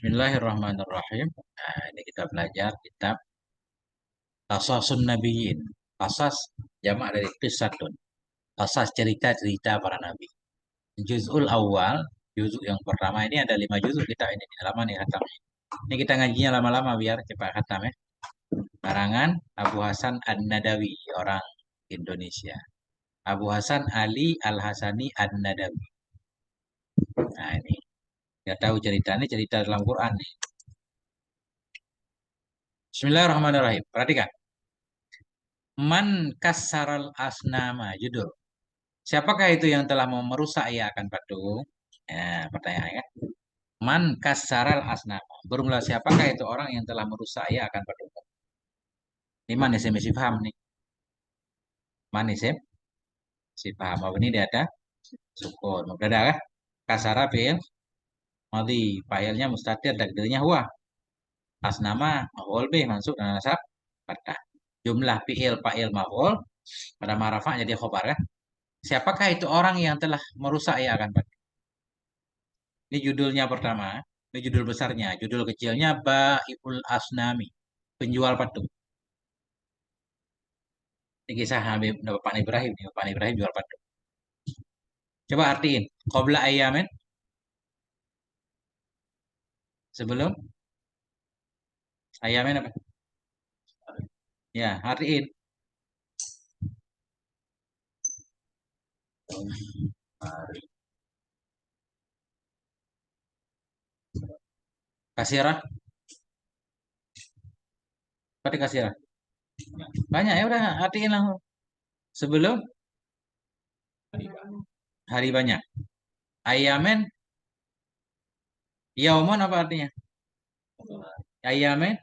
Bismillahirrahmanirrahim. Nah, ini kita belajar kitab Qasasun Nabiyyin. Qasas jamak dari qissatun. Qasas cerita-cerita para nabi. Juz'ul awal, juzuk yang pertama ini ada 5 juzuk kita ini lama nih khatam. Ini kita ngajinya lama-lama biar cepat khatam ya. Karangan Abu Hasan An-Nadawi, orang Indonesia. Abu Hasan Ali Al-Hasani An-Nadawi. Nah, ini kita tahu cerita ini cerita dalam Quran nih. Bismillahirrahmanirrahim. Perhatikan. Man kassaral asnama, judul. Siapakah itu yang telah mau merusak ia akan patung? Ya, pertanyaannya. Man kassaral asnama. Bermula siapakah itu orang yang telah merusak ia akan patung? Ini man isim isi paham nih. Man isim si paham. Apa ini dia ada? Sukun. Mubtada kah? Kasara fi'il madhi. Fa'ilnya mustatir takdirnya huwa. Asnama maf'ul bih mansub dan nasab fathah. Jumlah fi'il fa'il maf'ul pada marafa jadi khobar kan? Siapakah itu orang yang telah merusak ia akan patung? Ini judulnya pertama. Ini judul besarnya. Judul kecilnya Bai'ul Asnami. Penjual patung. Ini kisah Habib Bapak Ibrahim. Bapak Ibrahim jual patung. Coba artiin. Qabla ayyamin. Sebelum. Ayyamin apa? Ya, artiin. Kasirah. Berarti kasirah. Banyak ya udah artiin langsung. Sebelum hari banyak. Ayyamin. Yaumun apa artinya? Ayyamin.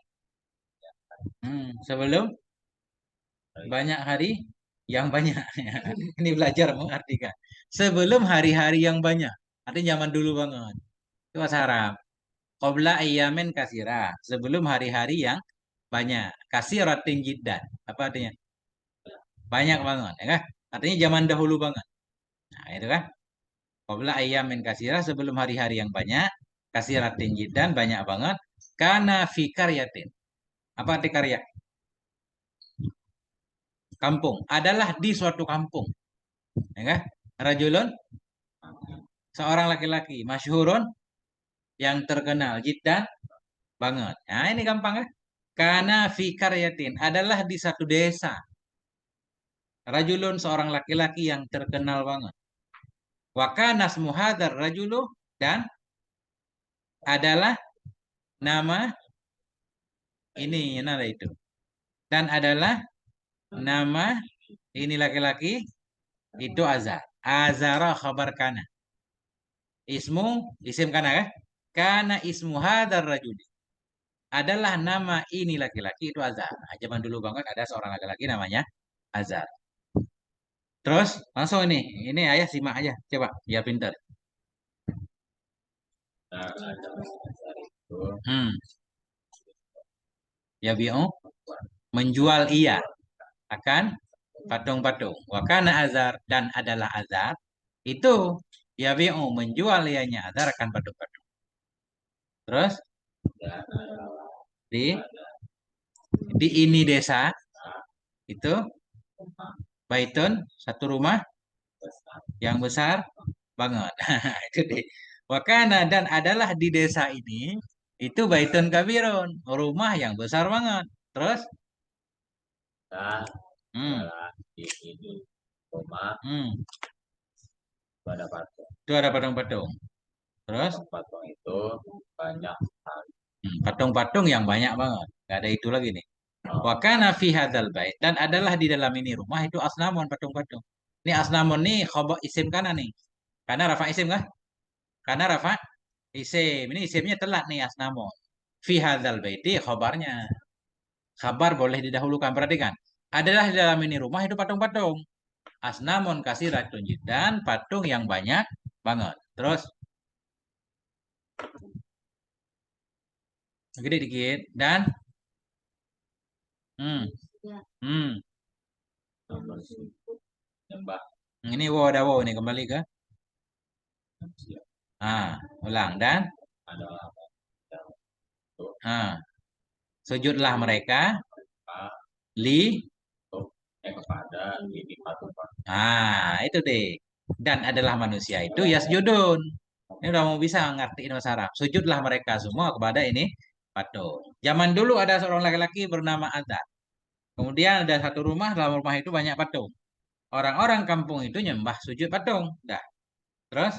Sebelum banyak hari yang banyak. Ini belajar mengartikan. Sebelum hari-hari yang banyak. Artinya zaman dulu banget. Itu bahasa Arab. Qabla ayyamin kasira. Sebelum hari-hari yang banyak. Kasiratin jiddan. Apa artinya? Banyak banget. Ya kan? Artinya zaman dahulu banget. Nah, itu kan. Qabla ayyamin kasira. Sebelum hari-hari yang banyak. Kasiratin jiddan. Banyak banget. Kana fi karyatin. Apa arti karya? Kampung. Adalah di suatu kampung. Ya kan? Rajulun. Seorang laki-laki. Masyhurun. Yang terkenal. Jiddan. Banget. Nah ini gampang kan? Karena fi karyatin. Adalah di satu desa. Rajulun seorang laki-laki yang terkenal banget. Wakana muhadar rajulu dan adalah nama ini nada itu. Dan adalah nama ini laki-laki itu Azar. Azara khabar kana. Ismu isim kana ya? Kana ismu hadar rajuli. Adalah nama ini laki-laki itu Azar. Nah, zaman dulu banget ada seorang laki-laki namanya Azar. Terus langsung ini ayah simak aja, coba biar pinter. Hmm, ya biu menjual ia akan patung-patung. Wakana azar dan adalah azar itu ya biu menjual ianya azar akan patung-patung. Terus di ini desa itu baitun satu rumah yang besar banget. Itu deh. Wakana dan adalah di desa ini itu baitun kabirun, rumah yang besar banget. Terus hmm, hmm, itu ada patung-patung. Terus patung-patung yang banyak banget. Gak ada itu lagi nih. Wakana fi hadzal bait dan adalah di dalam ini rumah itu asnamun patung-patung. Ini asnamun nih khobar isim kana nih. Karena rafa isim kah? Karena rafa isim. Ini isimnya telat nih asnamun. Fi hadzal baiti khobarnya. Khabar boleh didahulukan. Perhatikan. Adalah di dalam ini rumah itu patung-patung. Asnamun kasiratun dan patung yang banyak banget. Terus gede dikit dan hmm, hmm. Ini wow ada wow ini kembali ke ulang dan Ah, sujudlah mereka Pak, li. untuk kepada ini patung Itu deh. Dan adalah manusia itu yasjudun. Ini udah mau bisa ngertiin bahasa Arab. Sujudlah mereka semua kepada ini patung. Zaman dulu ada seorang laki-laki bernama Azar. Kemudian ada satu rumah, dalam rumah itu banyak patung. Orang-orang kampung itu nyembah sujud patung. Dah. Terus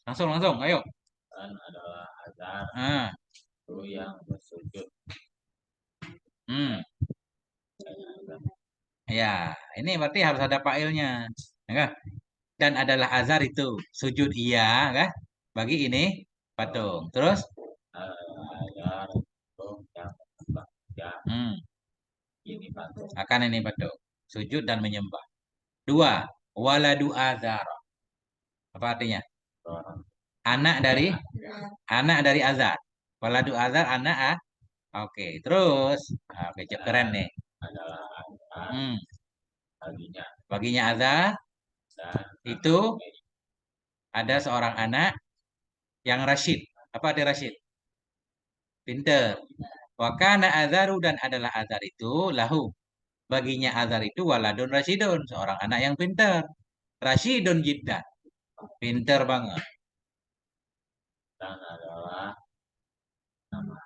langsung langsung, ayo. dan adalah azar Ah, itu yang bersujud. hmm. Ya, ini berarti harus ada fa'ilnya. Ya kan? Dan adalah azar itu sujud iya, kan? Bagi ini patung. Terus, Azar itu yang bekerja hmm, ini patung akan ini patung. Sujud dan menyembah. Dua, waladu azar. Apa artinya? orang Anak dari azar. Waladu azar anak Oke, terus. Oke, keren nih. adalah azar Hmm, baginya baginya azar dan itu ada seorang anak yang rasyid. Apa arti rasyid? Pinter. Wakana azaru dan adalah azar itu lahu. Baginya azar itu waladun rasyidun. Seorang anak yang pinter. Rasyidun jiddan. Pinter banget. dan adalah nama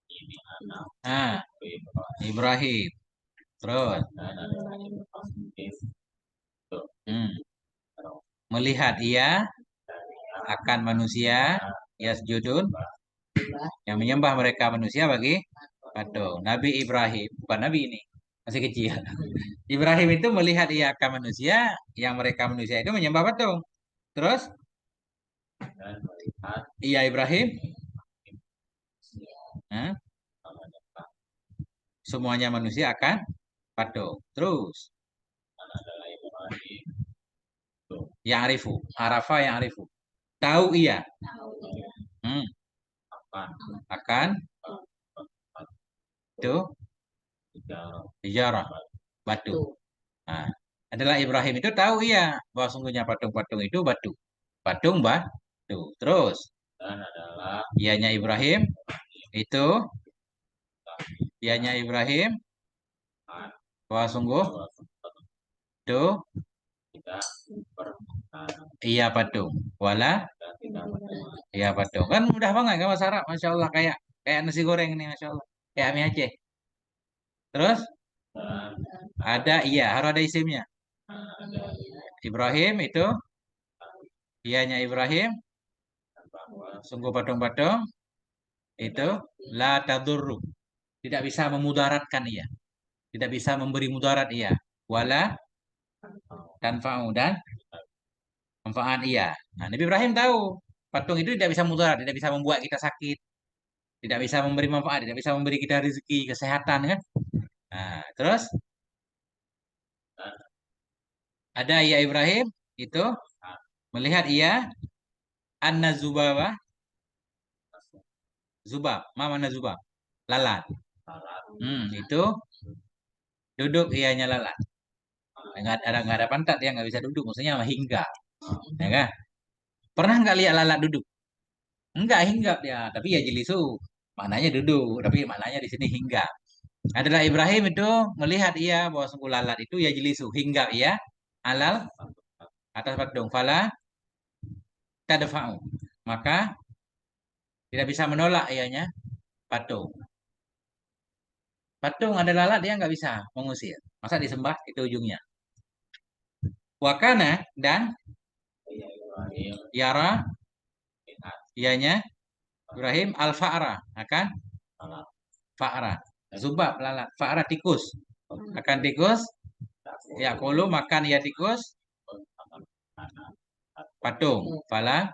ini anak Ah, Ibrahim Ibrahim. Terus. dan adalah Ibrahim itu Hmm. Melihat ia akan manusia. Yasjudun. Yang menyembah mereka manusia bagi patung. Nabi Ibrahim. Bukan Nabi ini. Masih kecil. Ibrahim itu melihat ia akan manusia. Yang mereka manusia itu menyembah patung. Terus. dan melihat Iya Ibrahim. Hah? Semuanya manusia akan patung. Terus. dan adalah Ibrahim itu Yang arifu. Arafa yang arifu. Tahu ia. Hmm. akan Akan. Itu. bicara Hijarah. Batu. Nah, adalah Ibrahim itu tahu ia. Bahwa sungguhnya patung-patung itu batu. Patung batu. Terus. dan adalah Ianya Ibrahim. Itu. Ianya Ibrahim. Bahwa sungguh. Itu. tidak berpengaruh Iya patung. Wala. dan tidak berpengaruh Iya patung. Kan mudah banget kan Mas Arab. Masya Allah. Kayak kayak nasi goreng nih. Masya Allah. Kayak mie Aceh. Terus. dan Ada iya. Harus ada isimnya. ada Ibrahim itu. Ianya Ibrahim. bahwa Sungguh patung-patung. Itu. La tadurru. Tidak bisa memudaratkan ia. Tidak bisa memberi mudarat ia. Wala. Tanfa'u dan manfaat ia. Nah, Nabi Ibrahim tahu. Patung itu tidak bisa mudarat. Tidak bisa membuat kita sakit. Tidak bisa memberi manfaat. Tidak bisa memberi kita rezeki, kesehatan kan. Nah, terus. Ada ia Ibrahim. Itu. Melihat ia. Anna Zubaba. Zubab. Mana Zubab? Lalat. Itu. Duduk ianya lalat. Nggak ada pantat ya nggak bisa duduk maksudnya hingga ya kan pernah nggak lihat lalat duduk enggak hinggap dia tapi ya jelisu maknanya duduk tapi maknanya di sini hinggap adalah Ibrahim itu melihat ia bahwa sungguh lalat itu ya jelisu hinggap ia alal atas patung fala tadfa'u maka tidak bisa menolak ianya patung patung ada lalat dia nggak bisa mengusir masa disembah itu ujungnya wakana dan Ibrahim yara lihat ianya Ibrahim al-fa'ra akan salah fa'ra zubab lalat fa'ra tikus akan tikus ya kulu makan ya tikus patung fala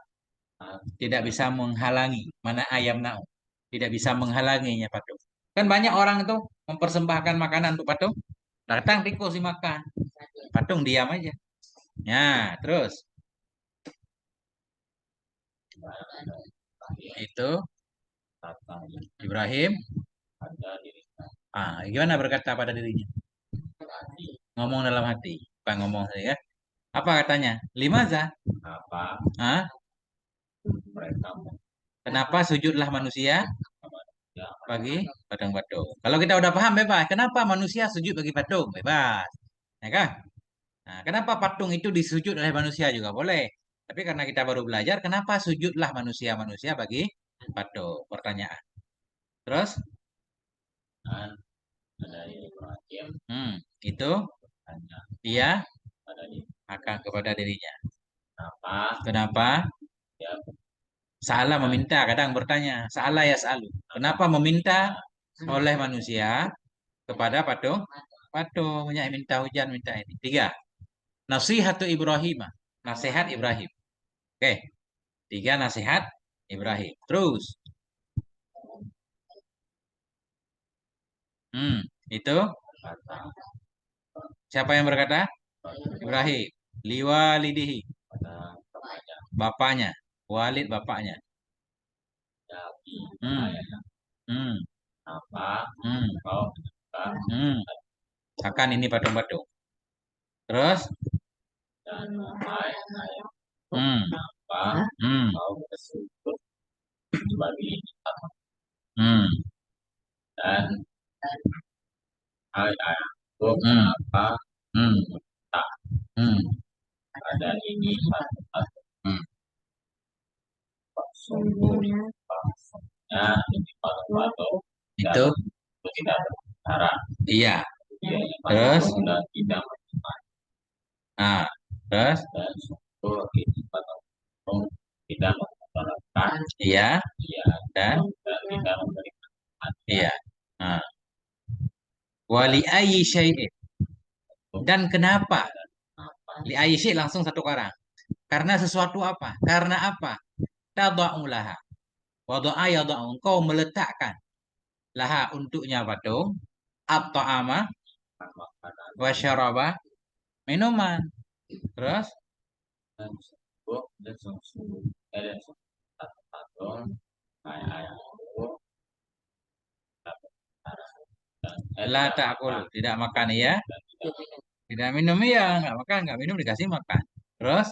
tidak bisa menghalangi mana ayam nau tidak bisa menghalanginya patung kan banyak orang itu mempersembahkan makanan untuk patung datang tikus dimakan patung diam aja ya terus itu kata Ibrahim ada diri gimana berkata pada dirinya ngomong dalam hati bukan ngomong ya apa katanya limaza apa ah mereka kenapa sujudlah manusia kepada dia bagi patung-patung. Kalau kita udah paham bebas. Kenapa manusia sujud bagi patung? Bebas. Ya kan? Nah, kenapa patung itu disujud oleh manusia juga boleh. Tapi karena kita baru belajar, kenapa sujudlah manusia-manusia bagi patung? Pertanyaan. Terus, Dan ada Ibrahim itu hanya dia pada diri. akan kepada dirinya. Kenapa? Kenapa? Dia Salah meminta, kadang bertanya. Salah ya selalu. Kenapa meminta oleh manusia kepada patung? Patung, banyak yang minta hujan, minta ini. Tiga. Nasihatu Ibrahim. Nasihat Ibrahim. Oke. Tiga nasihat Ibrahim. Terus. Itu berkata siapa yang berkata? Ibrahim. Liwalidihi. pada kepada Bapaknya. Walid bapaknya. Nabi Hmm. ayahnya. Hmm. Kenapa Hmm. kau menyembah Hmm. Akan ini patung-patung. Terus? dan wahai ayah? Hmm. Kenapa Hmm. kau bersujud bagi Allah? Hmm. Dan hai ayahku, Hmm. kenapa Hmm. tak Hmm. ada ini satu-satu? Hmm. Sungguh bahasanya ini patung-patung Itu? itu tidak berbicara. Iya. Dia Terus? sudah tidak menyembah. Nah. Terus? Dan sungguh ini patung tidak memperolehkan Iya. dia Dan? dan tidak memberikan hati. Iya. Nah. Wali ayyi syai'in. Dan kenapa? Li ayyi syai' langsung satu orang. Karena sesuatu apa? Karena apa? Tada'u laha. Wada'a yada'u. Engkau meletakkan laha untuknya patung. At-ta'ama Makanan wa syaraba. Minuman. Terus? dan sungguh dan satu patung kayak ayahku tak berbicara dan La tidak ta'kul. makan Tidak makan iya. dan tidak minum. Tidak minum iya. Nggak makan. Nggak minum dikasih makan. Terus?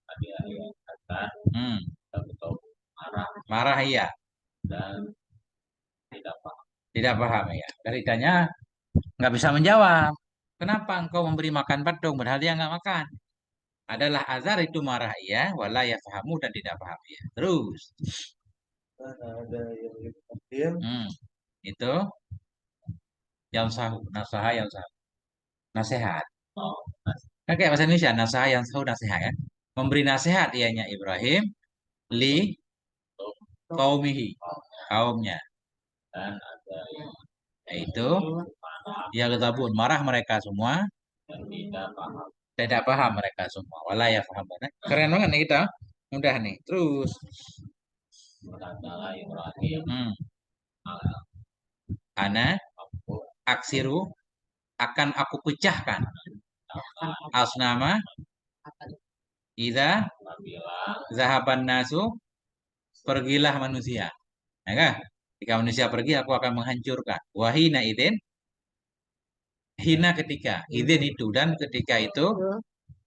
Tadi ayah kata Hmm. betul marah Marah iya. dan tidak paham. Tidak paham ya. Dari tanya nggak bisa menjawab. Kenapa engkau memberi makan patung padahal dia nggak makan? Adalah azar itu marah iya, wala ya fahamu dan tidak paham ya. Terus, Ada yang dipanggil itu yang sahu, nasaha yang sahu, nasihat. oh, Kan kayak bahasa Indonesia, nasaha yang sahu nasihat kan? Memberi nasihat ianya Ibrahim li kaumihi, kaumnya. dan ada yang Yaitu marah ya ketabun, marah mereka semua, dan tidak paham. tidak paham mereka semua. Wala ya fahamu. Keren banget nih kita. Mudah nih. Terus, Berkatalah Ibrahim hmm, Allah ana aku aksiru akan aku pecahkan asnama ida apabila zahaban nasu pergilah manusia. Ya kan? Jika manusia pergi aku akan menghancurkan. Wahina idin hina ketika idin itu dan ketika itu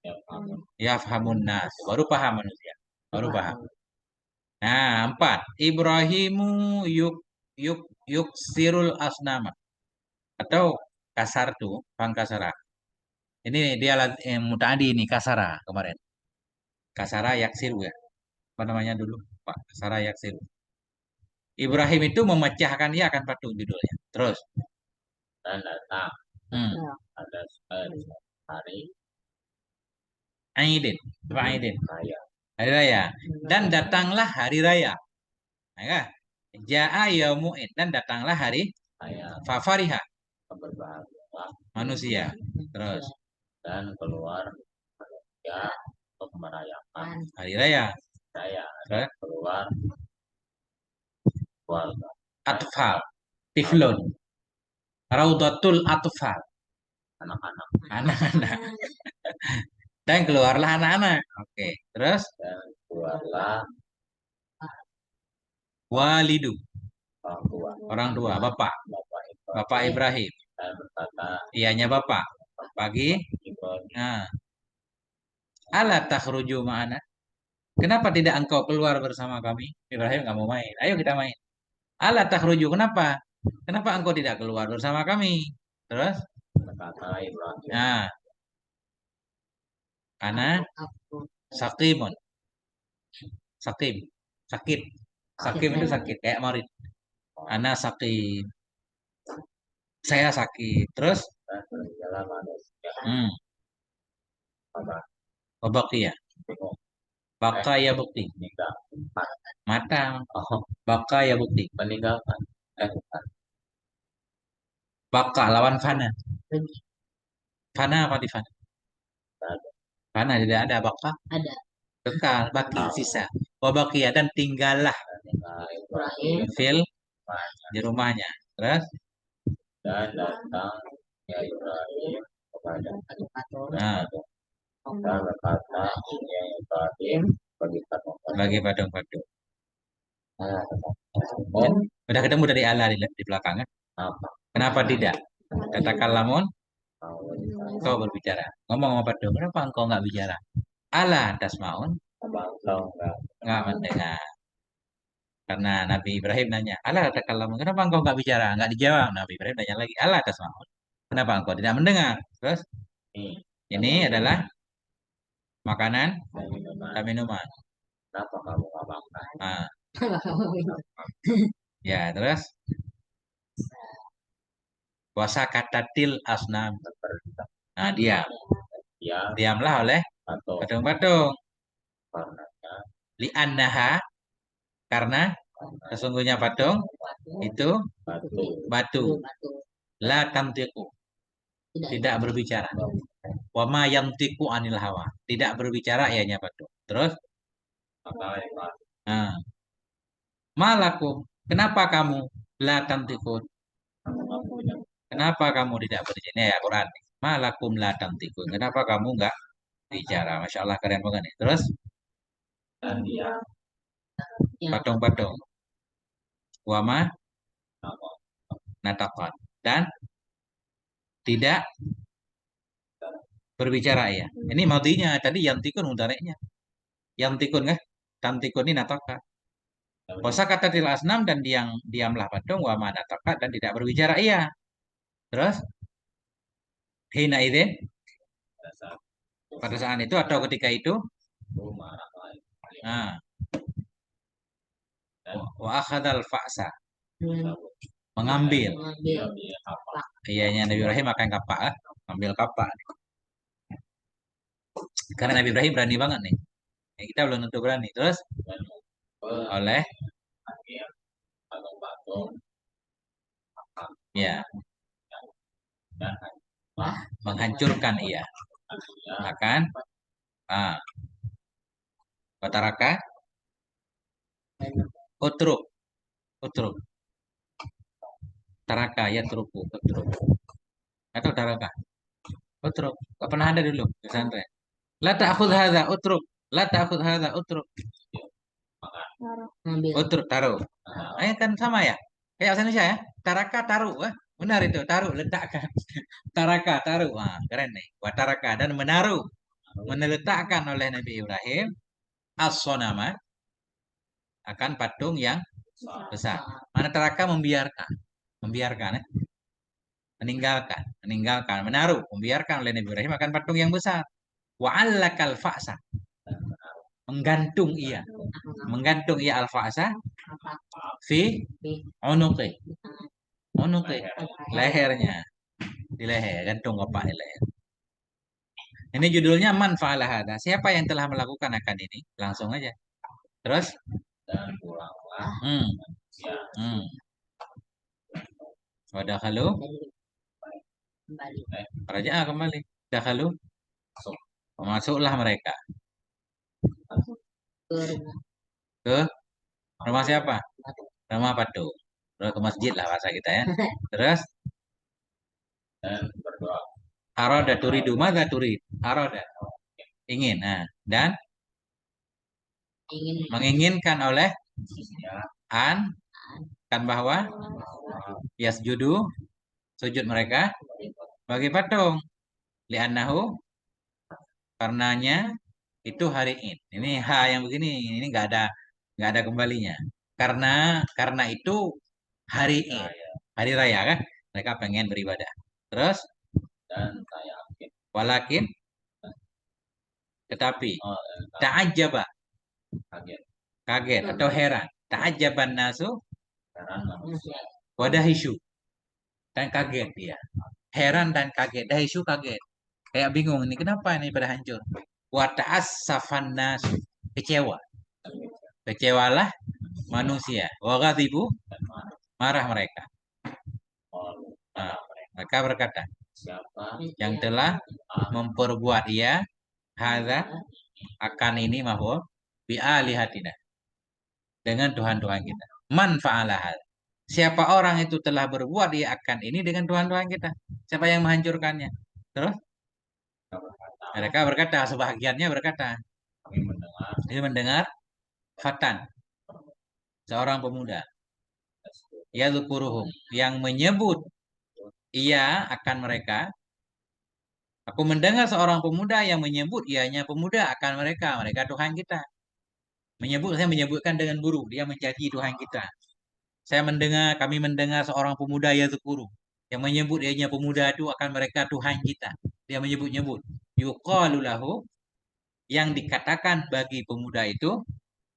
dia paham ya fahamun nas baru paham manusia. Baru paham. Nah, empat. Ibrahimu yuk yuk yuk sirul asnama atau kasar tuh pangkasara. Ini dia mutadi ini kasara kemarin. Kasara yaksiru ya. Apa namanya dulu? Pak Kasara yaksiru. Ibrahim itu memecahkan ia akan patung judulnya. Terus, dan datang hmm. ada hari Aidin, apa Aidin? raya Hari raya. Dan datanglah hari raya. Ya kan? Ja'a yaumu'id dan datanglah hari raya fafariha berbahagia manusia. Terus, dan keluar manusia untuk merayakan hari raya. raya Terus, keluar keluarga atfal, tiflun, raudatul atfal, anak-anak anak-anak. Dan keluarlah anak-anak. Oke. Terus, dan keluarlah walidu, orang tua orang tua, bapak, bapak bapak Ibrahim. dan berkata Ianya bapak. Pagi, Ibrahim nah, ala takhruju ma'ana. Kenapa tidak engkau keluar bersama kami? Ibrahim nggak mau main. Ayo kita main. Ala takhruju, kenapa? Kenapa engkau tidak keluar bersama kami? Terus, Berkata Ibrahim, nah, karena sakimun, sakim, sakit. Sakim itu sakit, kayak marid. Ana sakim, saya sakit. Terus, dan berjalan manusia hmm, pada babak ya, bingung baka ya bukti, meninggal. matang, Oh, baka ya bukti, meninggalkan. Bukan. baka lawan fana, fana apa di fana? Ada. Fana tidak ada, baka Ada. kekal, baki sisa, wabaki ya dan tinggallah Meninggal Ibrahim fil di rumahnya. Terus, dan datang ya Ibrahim kepada nah, dan berkata ya Ibrahim bagi patung-patung. Oh, Udah ketemu dari Allah di belakang kan? apa? Kenapa tidak? Katakan lamun Mau kau berbicara. Ngomong sama patung, kenapa engkau nggak bicara? Allah tasmaun, bangsa enggak nggak mendengar. Karena Nabi Ibrahim nanya, Allah katakan lamun, kenapa engkau nggak bicara? Nggak dijawab. Nabi Ibrahim nanya lagi, Allah tasmaun, kenapa engkau tidak mendengar? Terus, nih ini adalah makanan dan minuman. dan minuman. Kenapa kamu nggak makan? Nah, ya terus puasa katatil asnam. Seperti Nah, diam. dia Diamlah oleh atau patung-patung. karenanya Li'annaha, karena sesungguhnya patung itu batu batu. La tamtiku, tidak berbicara. Wa ma yamtiku anil hawa, tidak berbicara ianya patung. Terus, maka Ibrahim nah, malakum, kenapa kamu la tamtikun? kamu tidak Kenapa kamu tidak berbicara? Ini ya Quran. Malakum la tamtikun. Kenapa kamu enggak bicara? Masya Allah keren banget nih. Terus, dan dia patung-patung. Wama nama natakan. Dan tidak berbicara ya. Ini madinya tadi yang tikun mudareknya. Yang tikun kan? Tam tikun ini nataka. Kosa kata til asnam dan diamlah patung wama nataka dan tidak berbicara iya. Terus hina idin dasar pada saat itu atau ketika itu, rumah lain nah, dan wa akhadal fa'sa, cabut mengambil. dia apa Iyanya Nabi Ibrahim akan kapak, ambil kapak. Karena Nabi Ibrahim berani banget nih. Ya, kita belum tentu berani. Terus dan oleh akhir patung-patung ya dan menghancurkan ia akhirnya akan ah wataraka utruk utruk taraka ya truku utruk atau taraka utruk gak pernah ada dulu di pesantren la ta'khudh hadza utruk la ta'khudh hadza utruk Ngambil. utruk taruh kan sama ya kayak bahasa Indonesia ya taraka taruh benar itu taruh letakkan taraka taruh keren nih wataraka dan menaruh meneletakkan oleh Nabi Ibrahim as-sonama akan patung yang besar. Mana taraka membiarkan, membiarkan, meninggalkan, menaruh, membiarkan oleh Nabi Ibrahim akan patung yang besar. Wa allakal fa'sa, menggantung ia al-fa'sa fi unuqi, unuqi, lehernya, di leher, gantung apa di leher. Ini judulnya man fa'ala hadza. Siapa yang telah melakukan akan ini? Langsung aja. Terus, dan pulanglah hmm, ya hmm. Wadakhalu, Kembali. raja kembali. Dakhalu, masuklah mereka Ke rumah. ke rumah siapa? Rumah patung. Terus ke masjid lah bahasa kita ya. Terus, dan berdoa aroda turidu, madza turid? Aroda, ingin. Nah, dan Ingin menginginkan oleh ya an kan bahwa yasjudu sujud mereka bagi patung li'annahu karenanya itu hari ini. Ini ha yang begini, ini nggak ada kembalinya. Karena itu hari Id, raya hari raya kan? Mereka pengen beribadah. Terus, dan saya yakin walakin, tetapi, ta'ajjaba, kaget kaget atau heran. Ta'ajjaban nasu, karena manusia wadahisyu, dan kaget dia. Heran dan kaget. Dahisyu kaget. Kayak bingung ini kenapa ini pada hancur. Wa ta'assafan nasu, kecewa. Kecewalah manusia. Wa ghadibu, dan marah marah mereka. lalu Nah, mereka berkata, siapa yang telah memperbuat ia hadza akan ini mahwa bi alihatina, dengan Tuhan-Tuhan kita. Man fa'ala hal. Siapa orang itu telah berbuat ia akan ini dengan Tuhan-Tuhan kita? Siapa yang menghancurkannya? Terus berkata mereka berkata, sebahagiannya berkata, kami mendengar dia mendengar Fatan, seorang pemuda, yadzukuruhum, yang menyebut ia akan mereka. Aku mendengar seorang pemuda yang menyebut ianya pemuda akan mereka. Mereka Tuhan kita. Saya menyebutkan dengan buruk. Dia mencaci Tuhan kita. Kami mendengar seorang pemuda yadzkuru, yang menyebut ianya pemuda itu akan mereka Tuhan kita. Dia menyebut-nyebut. Yuqalu lahu, yang dikatakan bagi pemuda itu,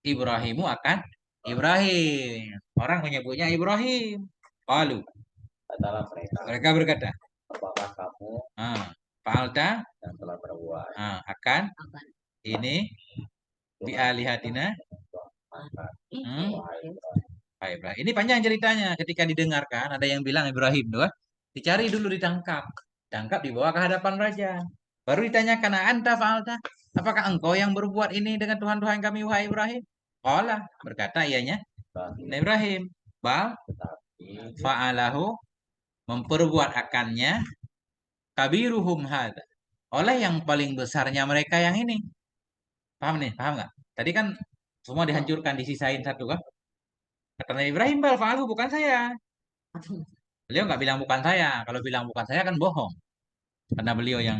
Ibrahimu akan Ibrahim. Orang menyebutnya Ibrahim. Qalu, katalah mereka berkata, apakah kamu fa'alta, yang telah berbuat akan Akan. ini bi alihatina. wahai Pak Ibrahim. Ini panjang ceritanya. Ketika didengarkan, ada yang bilang Ibrahim doa, dicari dulu, ditangkap. Tangkap, dibawa ke hadapan raja. Baru ditanyakan, anta fa'alta, apakah engkau yang berbuat ini dengan Tuhan-Tuhan kami, wahai Ibrahim? Qala, berkata ianya, Ibrahim Ibrahim, bal tetapi fa'alahu, memperbuat akannya, kabiruhum hadza, oleh yang paling besarnya mereka yang ini. Paham nih? Paham nggak? Tadi kan semua dihancurkan, disisain satu kan? Kata Nabi Ibrahim, bal fa'aluhu, bukan saya. Beliau nggak bilang bukan saya. Kalau bilang bukan saya kan bohong. Karena beliau yang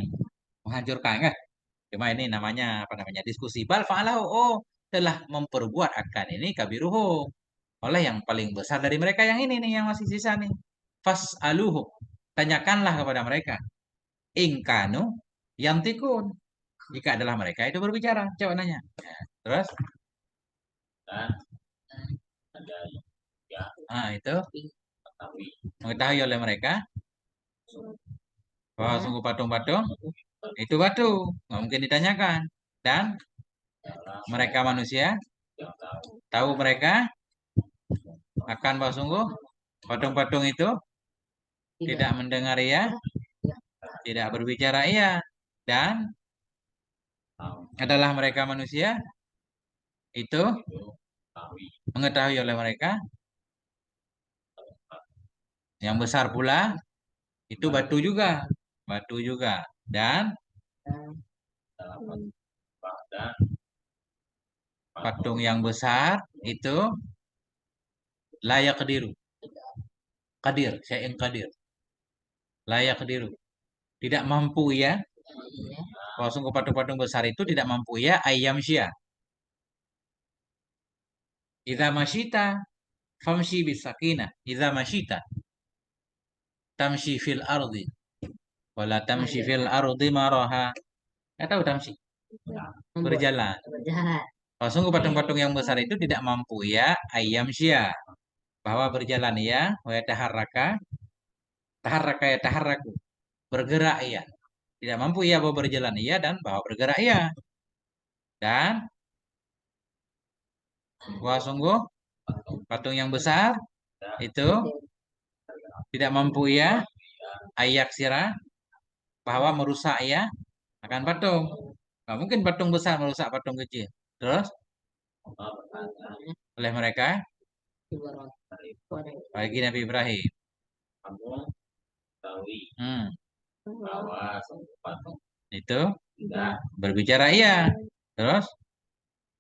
menghancurkan kan. Cuma ini namanya apa namanya diskusi. Bal fa'alahu, oh telah memperbuat akan ini kabiruhum, oleh yang paling besar dari mereka yang ini nih, yang masih sisa nih. Fas'aluhu, tanyakanlah kepada mereka. Ingkanu yantikun, jika adalah mereka itu berbicara. Coba nanya. Terus, dan ada itu ketahui mengetahui oleh mereka bahwa sungguh patung-patung itu batu, nggak mungkin ditanyakan. Dan dalam mereka manusia yang tahu tahu mereka akan bahwa sungguh patung-patung itu tidak mendengar ia, tidak berbicara ia, dan tahu adalah mereka manusia itu itu ketahui mengetahui oleh mereka yang besar pula itu batu juga, dan dalam dan patung yang besar itu layak kediru, kadir, syai'in kadir, layak kediru, tidak mampu ya. Kalau sungguh patung-patung besar itu tidak mampu ya, ayam syia. Idza masyita famshi bisakinah. Idza masyita tamshi fil ardi wala tamshi fil ardi maraha. Enggak tahu tamshi, berjalan. Berjalan. Kalau sungguh patung-patung yang besar itu tidak mampu ya, ayam syia, bahwa berjalan ya, wa taharraka, taharraka ya taharraku, bergerak ya. Tidak mampu ya bahwa berjalan iya dan bahwa bergerak iya. Dan bahwa sungguh patung yang besar itu tidak mampu ya, ayak sirah, bahwa merusak ya akan patung. Nggak mungkin patung besar merusak patung kecil. Terus oleh mereka bagi Nabi Ibrahim, kamu tahu hmm, bahwa patung itu tidak berbicara iya. Terus,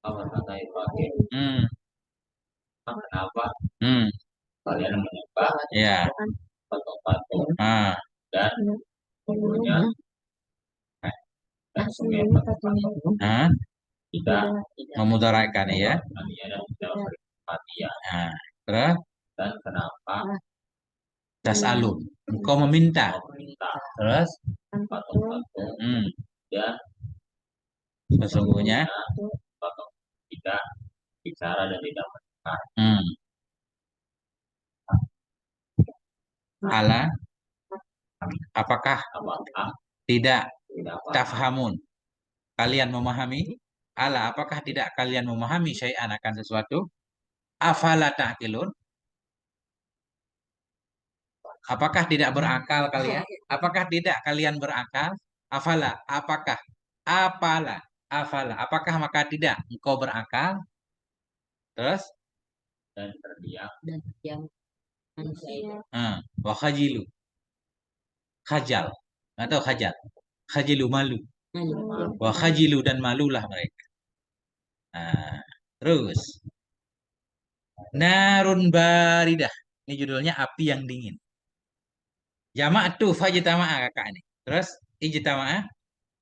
berkata Ibrahim hmm, kenapa hmm, kalian menyembah ya, patung-patung ah, dan punya dan sungguh patung ah, tidak memudarakan ya. kalian dan tidak beri perhatian Nah, terus Dan kenapa Tas'alun. Engkau meminta. kau meminta Terus, patung-patung hmm, dan sesungguhnya, patung tidak bicara dan tidak mendengar? hmm, ala, apakah Apakah tidak tidak paham tafhamun? Kalian memahami? Ala, apakah tidak kalian memahami syai'an akan sesuatu? Afala ta'qilun? Apakah tidak berakal kalian? Apakah tidak kalian berakal? Afala, apakah? Apala, afala, apakah maka tidak engkau berakal? Terus, dan terdiam dan yang manusia wa khajilu, khajal, atau khajal, khajilu malu, malu wa khajilu dan malulah mereka. Nah, terus, narun baridah, ini judulnya api yang dingin. Jamak tuh fajtama'a kakak ini. Terus, ijtama'a,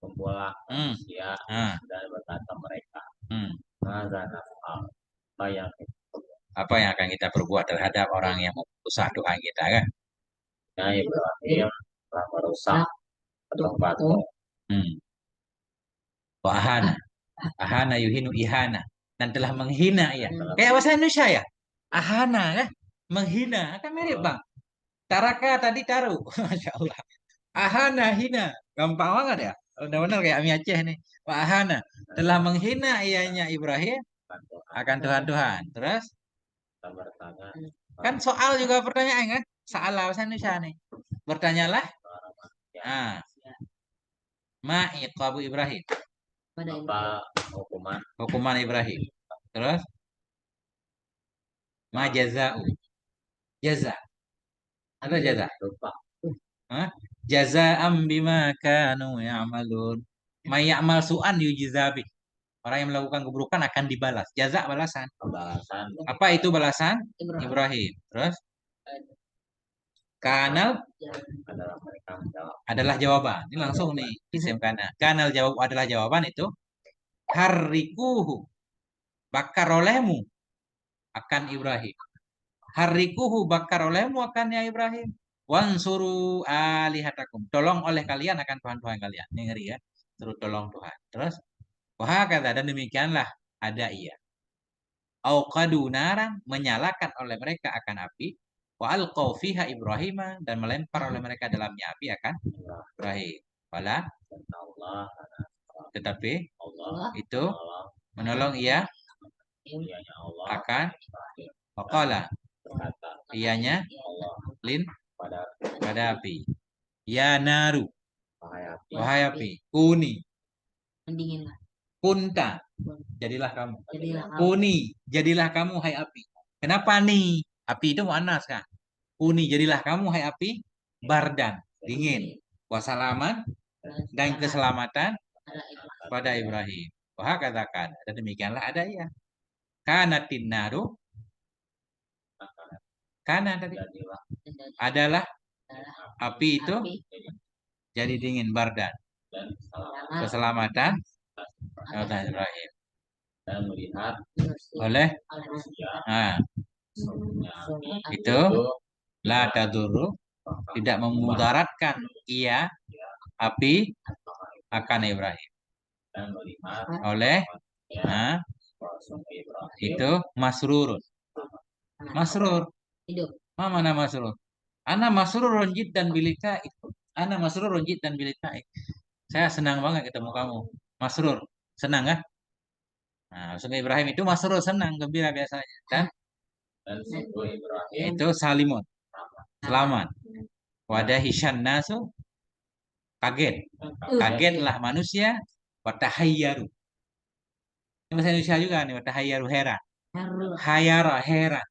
kumpullah manusia ah, dan berkata mereka, hmm. Maza naf'al, apa yang Apa yang akan kita perbuat terhadap orang yang merusak doa kita kan? Ibrahim telah merusak patung-patung Hmm. Wa ahana, ahana yuhinu ihana, dan telah menghina ya. Kayak bahasa Indonesia ya. Ahana kan? Menghina kan mirip bang. Taraka tadi taruh, masya Allah. Ahana hina, gampang banget ya. Benar-benar kayak Ami Aceh nih. Wa ahana telah menghina ianya Ibrahim akan Tuhan-Tuhan. Terus kita bertanya kan soal juga pertanyaan kan? Salah bahasa Indonesia nih. Bertanyalah. Ah, ma iqabu Ibrahim. pada apa hukuman Hukuman Ibrahim. Terus ma jaza'u. Jaza. Ada jaza. lupa Hah? Jaza'am bima kanu ya'malun. Ma ya'mal su'an yujzabi. Orang yang melakukan keburukan akan dibalas. Jaza balasan. pembalasan Apa itu balasan? Ibrahim Ibrahim. Terus kanal adalah mereka menjawab adalah jawaban. Ini langsung nih isim kana. Kanal jawab adalah jawaban itu. Harrikuhu. Bakar olehmu akan Ibrahim. Harrikuhu bakar olehmu akan ya Ibrahim. Wansuru alihatakum. Tolong oleh kalian akan Tuhan-Tuhan kalian. Ini ngeri ya. Terus tolong Tuhan. Terus wah kata dan demikianlah ada ia. Auqadu naran menyalakan oleh mereka akan api. Wa alqaw fiha Ibrahim dan melempar oleh mereka dalamnya api akan Ibrahim. Wala Allah tetapi Allah itu Allah menolong ia ianya Allah akan waqala berkata ianya Allah lin pada pada api. Ya naru wahai api wahai api kuni mendinginlah kunta jadilah kamu. jadilah Kuni jadilah kamu hai api. Kenapa nih? Api itu muannas kan? Kuni jadilah kamu hai api bardan dingin. Wasalaman dan keselamatan pada Ibrahim. Wah katakan dan demikianlah ada ya. Kanatin naru kana tadi jadilah adalah api itu api jadi dingin bardan dan salam keselamatan pada Ibrahim dan melihat oleh manusia nah, sesungguhnya api itu la tadurru tidak memudaratkan ia api akan Ibrahim dan melihat oleh ya nah, Rasul Ibrahim itu masrurun masrur hidup mana masrur ana masrurun jiddan bilika ana masrurun jiddan bilika saya senang banget ketemu kamu masrur senang kan nah Rasul Ibrahim itu masrur senang gembira biasanya dan dan sungguh Ibrahim itu salimun selamat wadah hisyan nasu kaget kagetlah manusia watahayyaru ini bahasa Indonesia juga nih watahayyaru heran harus hayara heran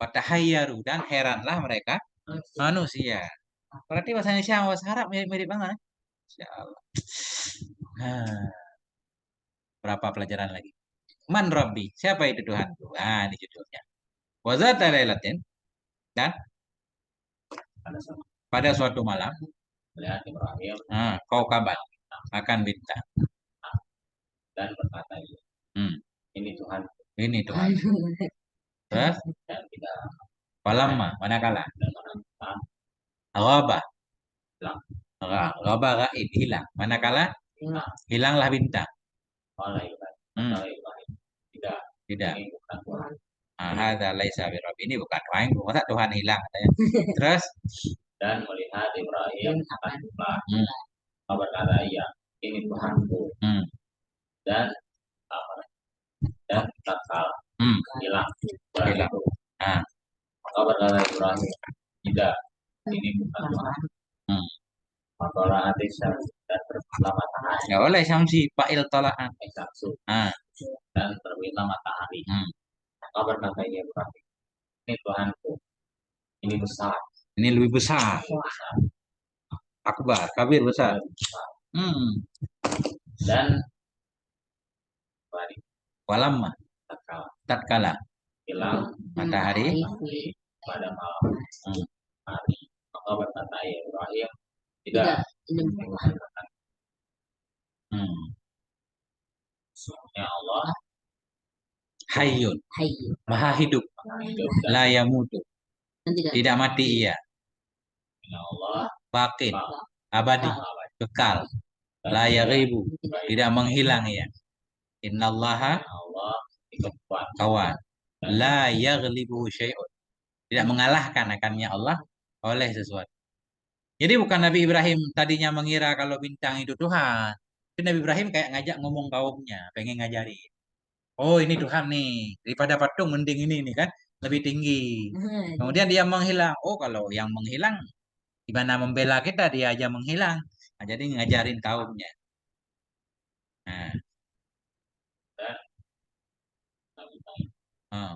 watahayyaru dan heranlah mereka manusia berarti bahasa Indonesia sama bahasa Arab mirip-mirip banget ya? Insya Allah. Nah, berapa pelajaran lagi man Rabbi siapa itu Tuhanku nah ini judulnya wazata lailatin dan pada saat pada suatu malam melihat Ibrahim kau kabar akan bintang dan berkata hmm. ini Tuhan Ini Tuhan terus dan tidak Walamma, manakala. dan manakala Ghaba, hilang ghaba gaib, hilang. Manakala Hilang. hilanglah bintang. oleh Ibrahim. Hmm, Kata Ibrahim, tidak, tidak. ini bukan Tuhan. Hadza laisa birabbi. Ini bukan Tuhan. Masa Tuhan hilang katanya. Terus Dan melihat Ibrahim akan Tuhan. hmm, Maka berkata, iya, ini Tuhanku. hmm, Dan apa? Dan tatkala hmm, hilang bulan hilang. itu, Ah, maka berkata Ibrahim, tidak, ini bukan Tuhan. hmm. Maka hati dan terbitlah matahari, Nggak boleh samsi fa'il tola'an. Eksamsu, Ah, dan terbitlah matahari. hmm. Maka berkata Ibrahim, ini Tuhanku, ini besar, Ini lebih besar. ini besar, Akbar, kabir besar. lebih besar. Hmm. Dan kembali Walamma, tatkala tatkala hilang matahari. pada malam Hmm. hari, maka berkata Ibrahim, Tidak. tidak, Ini ini bukan. bukan Tuhan. Hmm. Sesungguhnya Allah Hayyun, Hayyu. maha hidup, maha hidup dan la yamutu, Dan tidak. tidak mati ia, sesungguhnya Allah baqin, maha abadi, abadi kekal, dan la yaghibu, Tidak. tidak menghilang ia. Innallaha Allah ikut kuat kawan, dan la yaghlibuhu syai'un, tidak mengalahkan akannya Allah oleh sesuatu. Jadi bukan Nabi Ibrahim tadinya mengira kalau bintang itu Tuhan. Tapi Nabi Ibrahim kayak ngajak ngomong kaumnya, pengen ngajari. Oh ini Tuhan nih, daripada patung mending ini nih kan, lebih tinggi. Kemudian dia menghilang. Oh kalau yang menghilang, gimana membela kita, dia aja menghilang. Nah, jadi ngajarin kaumnya. Nah, dan Nabi oh,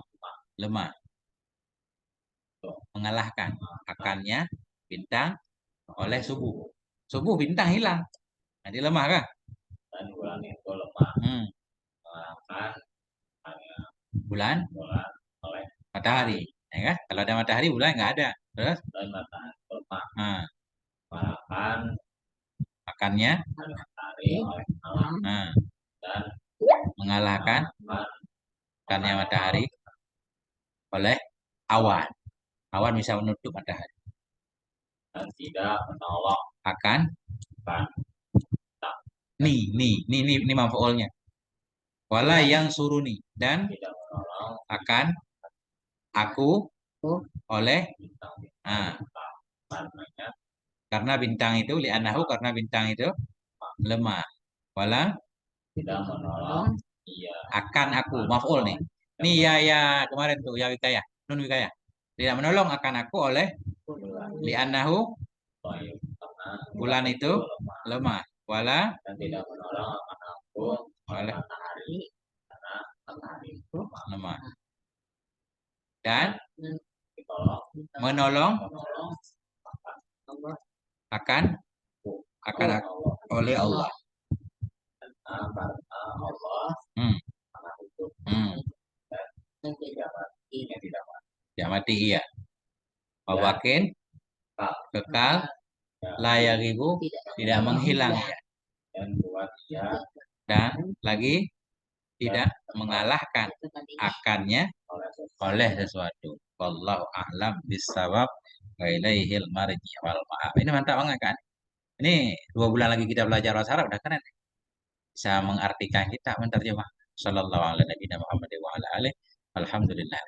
lemah, mengalahkan akannya bintang oleh subuh. Subuh bintang hilang. Jadi lemah kah? dan bulan itu lemah Hmm, mengalahkan hanya bulan, bulan oleh matahari. Ya kan? Kalau ada matahari, bulan nggak ada. Terus, dan matahari lemah nah, mengalahkan akannya, matahari oleh malam nah, dan mengalahkan mengalahkan akannya matahari oleh awan. Awan bisa menutup matahari. dan tidak menolong Akan kan ini maf'ulnya. Wala yang suruni, dan tidak menolong akan aku oleh bintang-bintang karenanya karena bintang itu li'annahu, karena bintang itu lemah. Wala tidak menolong iya akan aku, maf'ul nih. Ini ya kemarin tuh ya wikayah, nun wikayah. Tidak menolong akan aku oleh li'annahu, baik karena bulan itu lemah lemah. Wala dan tidak menolong akan aku oleh oleh matahari karena matahari itu lemah. Dan ditolong menolong menolong Allah. akan oleh aku Allah oleh Allah. karena Allah Hmm, sangat hidup hmm. Dan tidak. ini tidak Tidak mati iya. Wabakin kekal, layak ibu tidak menghilang ya. dan buat dia Dan lagi tidak mengalahkan akannya oleh oleh sesuatu. Wallahu a'lam bissawab wa ilaihil marji wal ma'ab. Ini mantap banget kan? Ini 2 bulan lagi kita belajar bahasa Arab udah keren. Bisa mengartikan kita, menterjemah. Sallallahu alaihi wa sallam Muhammad wa ala alihi. Alhamdulillah.